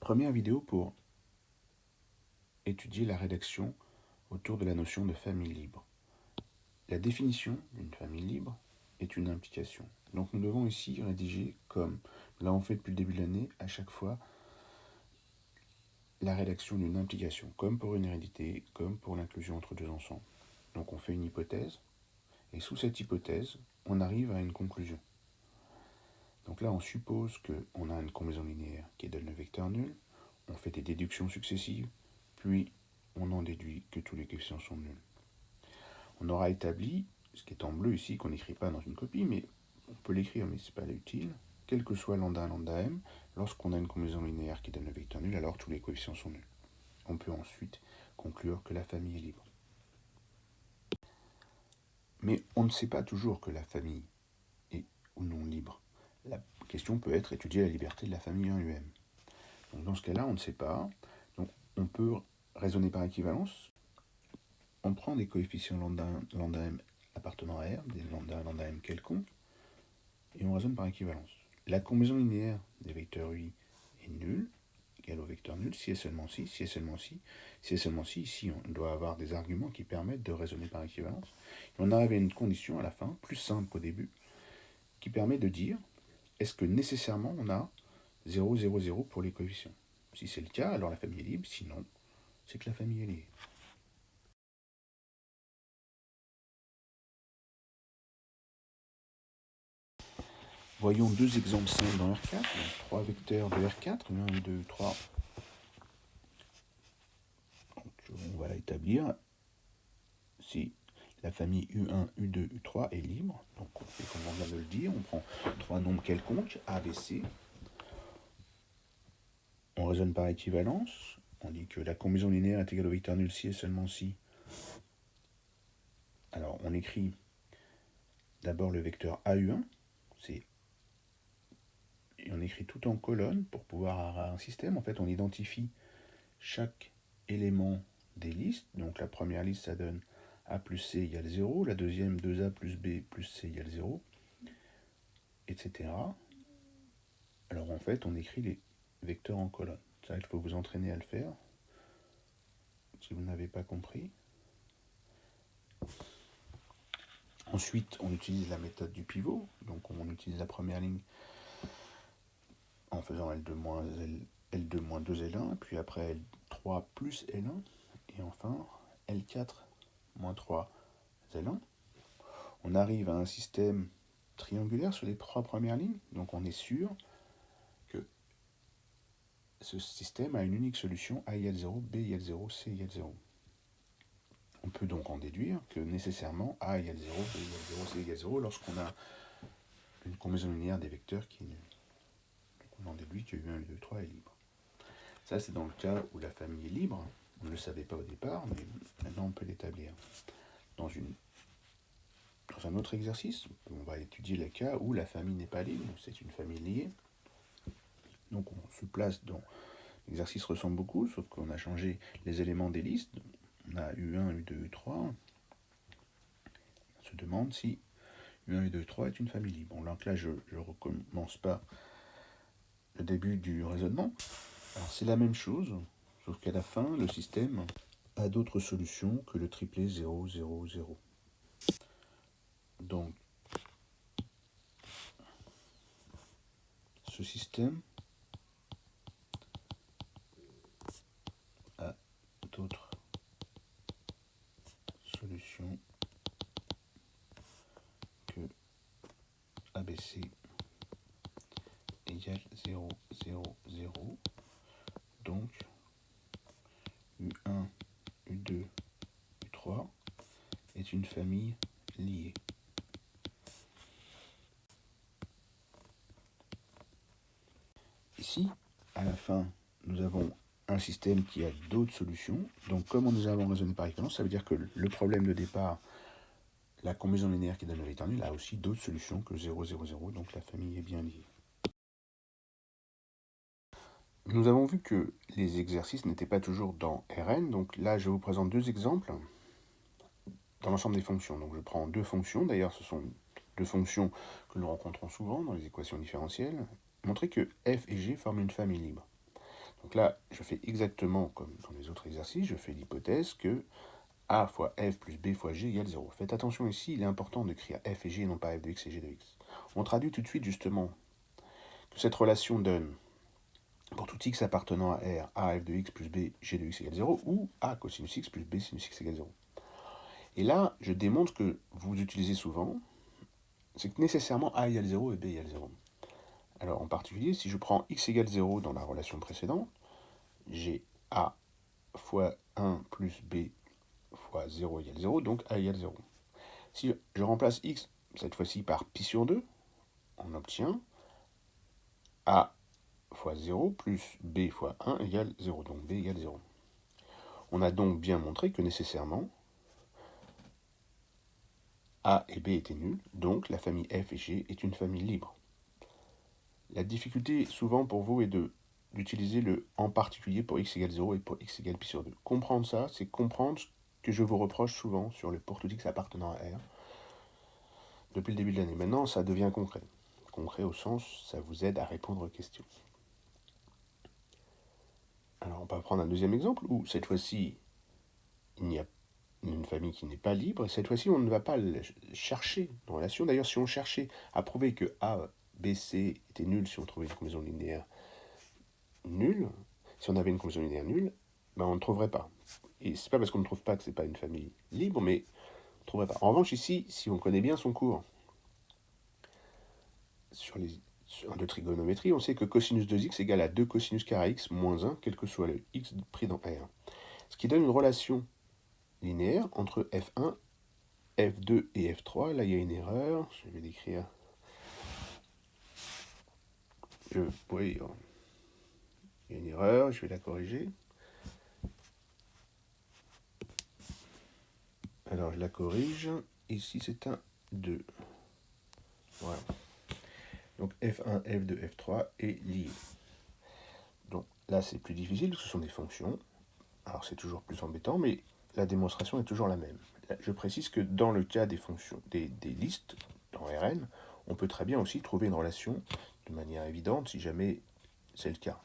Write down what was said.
première vidéo pour étudier la rédaction autour de la notion de famille libre. La définition d'une famille libre est une implication. Donc nous devons ici rédiger, comme nous l'avons fait depuis le début de l'année, à chaque fois la rédaction d'une implication, comme pour une hérédité, comme pour l'inclusion entre deux ensembles. Donc on fait une hypothèse, et sous cette hypothèse, on arrive à une conclusion. Donc là, on suppose qu'on a une combinaison linéaire qui donne le vecteur nul, on fait des déductions successives, puis on en déduit que tous les coefficients sont nuls. On aura établi, ce qui est en bleu ici, qu'on n'écrit pas dans une copie, mais on peut l'écrire, mais ce n'est pas utile, quel que soit lambda m, lorsqu'on a une combinaison linéaire qui donne le vecteur nul, alors tous les coefficients sont nuls. On peut ensuite conclure que la famille est libre. Mais on ne sait pas toujours que la famille est ou non libre. La question peut être étudier la liberté de la famille 1UM. Donc dans ce cas-là, on ne sait pas. Donc on peut raisonner par équivalence. On prend des coefficients lambda m appartenant à R, des lambda m quelconques, et on raisonne par équivalence. La combinaison linéaire des vecteurs UI est nulle, égale au vecteur nul, si et seulement si, si et seulement si, si et seulement si. Ici, on doit avoir des arguments qui permettent de raisonner par équivalence. Et on arrive à une condition à la fin, plus simple qu'au début, qui permet de dire, est-ce que nécessairement on a 0, 0, 0 pour les coefficients? Si c'est le cas, alors la famille est libre, sinon, c'est que la famille est liée. Voyons deux exemples simples dans R4, donc 3 vecteurs de R4, 1, 2, 3. Donc, on va établir si la famille U1, U2, U3 est libre. Donc on fait comme on vient de le dire, on prend trois nombres quelconques, A, B, C. On raisonne par équivalence. On dit que la combinaison linéaire est égale au vecteur nul si et seulement si. Alors on écrit d'abord le vecteur AU1, et on écrit tout en colonne pour pouvoir avoir un système. En fait, on identifie chaque élément des listes. Donc la première liste, ça donne A plus C égale 0, la deuxième 2A plus B plus C égale 0, etc. Alors en fait, on écrit les vecteurs en colonne. Ça, il faut vous entraîner à le faire, si vous n'avez pas compris. Ensuite, on utilise la méthode du pivot. Donc on utilise la première ligne en faisant L2 moins 2L1, puis après L3 plus L1, et enfin L4 moins 3L1. On arrive à un système triangulaire sur les trois premières lignes, donc on est sûr que ce système a une unique solution, A égale 0, B égale 0, C égale 0. On peut donc en déduire que nécessairement A égale 0, B égale 0, C égale 0 lorsqu'on a une combinaison linéaire des vecteurs qui est nulle. Donc on en déduit que U1, U2, U3 est libre. Ça, c'est dans le cas où la famille est libre. On ne le savait pas au départ, mais maintenant on peut l'établir. Dans un autre exercice, on va étudier le cas où la famille n'est pas libre, c'est une famille liée. Donc on se place dans... L'exercice ressemble beaucoup, sauf qu'on a changé les éléments des listes. On a U1, U2, U3. On se demande si U1, U2, U3 est une famille libre. Bon, donc là, je ne recommence pas le début du raisonnement. Alors c'est la même chose, sauf qu'à la fin, le système a d'autres solutions que le triplet 0, 0, 0. Donc, ce système a d'autres solutions que ABC égale 0, 0, 0. Donc, U1, U2, U3 est une famille liée. Ici, à la fin, nous avons un système qui a d'autres solutions. Donc, comme nous avons raisonné par équivalence, ça veut dire que le problème de départ, la combinaison linéaire qui donne le vecteur nul, a aussi d'autres solutions que 0, 0, 0. Donc, la famille est bien liée. Nous avons vu que les exercices n'étaient pas toujours dans Rn. Donc là, je vous présente deux exemples dans l'ensemble des fonctions. Donc, je prends deux fonctions. D'ailleurs, ce sont deux fonctions que nous rencontrons souvent dans les équations différentielles. Montrer que f et g forment une famille libre. Donc là, je fais exactement comme dans les autres exercices, je fais l'hypothèse que a fois f plus b fois g égale 0. Faites attention ici, il est important d'écrire f et g et non pas f de x et g de x. On traduit tout de suite justement que cette relation donne, pour tout x appartenant à R, a f de x plus b g de x égale 0, ou a cosinus x plus b sinus x égale 0. Et là, je démontre que vous utilisez souvent, c'est que nécessairement a égale 0 et b égale 0. Alors en particulier, si je prends x égale 0 dans la relation précédente, j'ai a fois 1 plus b fois 0 égale 0, donc a égale 0. Si je remplace x, cette fois-ci par pi sur 2, on obtient a fois 0 plus b fois 1 égale 0, donc b égale 0. On a donc bien montré que nécessairement, a et b étaient nuls, donc la famille f et g est une famille libre. La difficulté souvent pour vous est d'utiliser le en particulier pour x égale 0 et pour x égale pi sur 2. Comprendre ça, c'est comprendre ce que je vous reproche souvent sur le pour tout x appartenant à R depuis le début de l'année. Maintenant, ça devient concret. Concret au sens, ça vous aide à répondre aux questions. Alors, on va prendre un deuxième exemple où, cette fois-ci, il y a une famille qui n'est pas libre, et cette fois-ci, on ne va pas chercher une relation. D'ailleurs, si on cherchait à prouver que A, B, C était nul si on trouvait une combinaison linéaire nulle, si on avait une combinaison linéaire nulle, ben on ne trouverait pas. Et c'est pas parce qu'on ne trouve pas que c'est pas une famille libre, mais on ne trouverait pas. En revanche, ici, si on connaît bien son cours de trigonométrie, on sait que cosinus 2x égale à 2 cosinus carré x moins 1, quel que soit le x pris dans R. Ce qui donne une relation linéaire entre f1, f2 et f3. Là, il y a une erreur. Je vais l'écrire. Oui, il y a une erreur. Je vais la corriger. Alors, je la corrige. Ici, c'est un 2. Voilà. Donc, f1, f2, f3 est lié. Donc, là, c'est plus difficile parce que ce sont des fonctions. Alors, c'est toujours plus embêtant, mais la démonstration est toujours la même. Je précise que dans le cas des fonctions, des listes, dans Rn, on peut très bien aussi trouver une relation de manière évidente si jamais c'est le cas.